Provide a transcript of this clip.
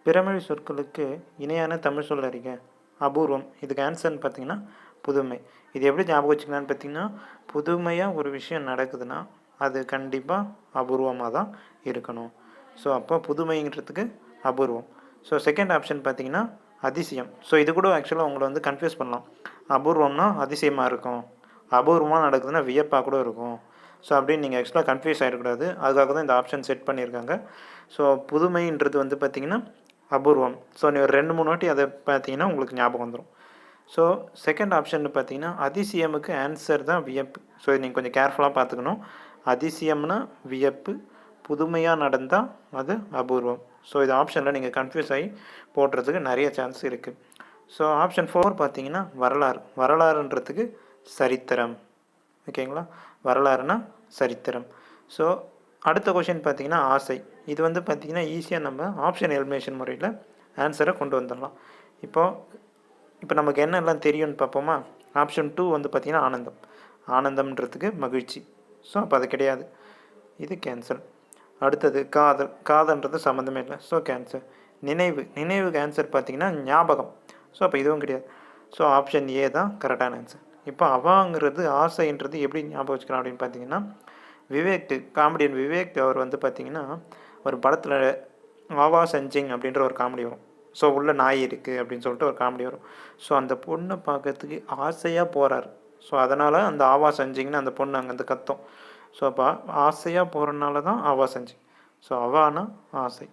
பிறமொழி சொற்களுக்கு இணையான தமிழ் சொல் அறிக. அபூர்வம். இதுக்கு ஆன்சர்ன்னு பார்த்தீங்கன்னா புதுமை. இது எப்படி ஞாபகம் வச்சுக்கலான்னு பார்த்தீங்கன்னா, புதுமையாக ஒரு விஷயம் நடக்குதுன்னா அது கண்டிப்பாக அபூர்வமாக தான் இருக்கணும். ஸோ அப்போ புதுமைங்கிறதுக்கு அபூர்வம். ஸோ செகண்ட் ஆப்ஷன் பார்த்தீங்கன்னா அதிசயம். ஸோ இது கூட ஆக்சுவலாக உங்களை வந்து கன்ஃபியூஸ் பண்ணலாம். அபூர்வம்னா அதிசயமாக இருக்கும், அபூர்வமாக நடக்குதுன்னா வியப்பாக கூட இருக்கும். ஸோ அப்படின்னு நீங்கள் ஆக்சுவலாக கன்ஃபியூஸ் ஆகிடக்கூடாது. அதுக்காக தான் இந்த ஆப்ஷன் செட் பண்ணியிருக்காங்க. ஸோ புதுமைன்றது வந்து பார்த்திங்கன்னா அபூர்வம். ஸோ நீ ஒரு 2-3 வாட்டி அதை பார்த்தீங்கன்னா உங்களுக்கு ஞாபகம் வந்துடும். ஸோ செகண்ட் ஆப்ஷன் பார்த்தீங்கன்னா அதிசயமுக்கு ஆன்சர் தான் வியப்பு. ஸோ நீங்கள் கொஞ்சம் கேர்ஃபுல்லாக பார்த்துக்கணும். அதிசயம்னா வியப்பு, புதுமையாக நடந்தால் அது அபூர்வம். ஸோ இது ஆப்ஷனில் நீங்கள் கன்ஃபியூஸ் ஆகி போடுறதுக்கு நிறைய சான்ஸ் இருக்குது. ஸோ ஆப்ஷன் 4 பார்த்தீங்கன்னா வரலாறு. வரலாறுன்றதுக்கு சரித்திரம். ஓகேங்களா? வரலாறுனா சரித்திரம். ஸோ அடுத்த கொஷின் பார்த்தீங்கன்னா ஆசை. இது வந்து பார்த்திங்கன்னா ஈஸியாக நம்ம ஆப்ஷன் எலிமினேஷன் முறையில் ஆன்சரை கொண்டு வந்துடலாம். இப்போ நமக்கு என்னெல்லாம் தெரியும்னு பார்ப்போமா? ஆப்ஷன் 2 வந்து பார்த்திங்கன்னா ஆனந்தம். ஆனந்தம்ன்றதுக்கு மகிழ்ச்சி. ஸோ அப்போ அது கிடையாது, இது கேன்சல். அடுத்தது காதல். காதல்ன்றது சம்மந்தமே இல்லை, ஸோ கேன்சல். நினைவு. நினைவுக்கு ஆன்சர் பார்த்திங்கன்னா ஞாபகம். ஸோ அப்போ இதுவும் கிடையாது. ஸோ ஆப்ஷன் ஏ தான் கரெக்டான ஆன்சர். இப்போ அவாங்கிறது ஆசைன்றது எப்படி ஞாபகம் வச்சுக்கலாம் அப்படின்னு பார்த்தீங்கன்னா, விவேக், காமெடியன் விவேக் அவர் வந்து பார்த்திங்கன்னா ஒரு படத்தில் ஆவா சஞ்சிங் அப்படின்ற ஒரு காமெடி வரும். ஸோ உள்ள நாய் இருக்குது அப்படின்னு சொல்லிட்டு ஒரு காமெடி வரும். ஸோ அந்த பொண்ணை பார்க்கறதுக்கு ஆசையாக போகிறார். ஸோ அதனால் அந்த ஆவா சஞ்சிங்னு அந்த பொண்ணு அங்கேருந்து கத்தும். ஸோ அப்போ ஆசையாக போகிறனால தான் ஆவா சஞ்சிங். ஸோ அவானா ஆசை.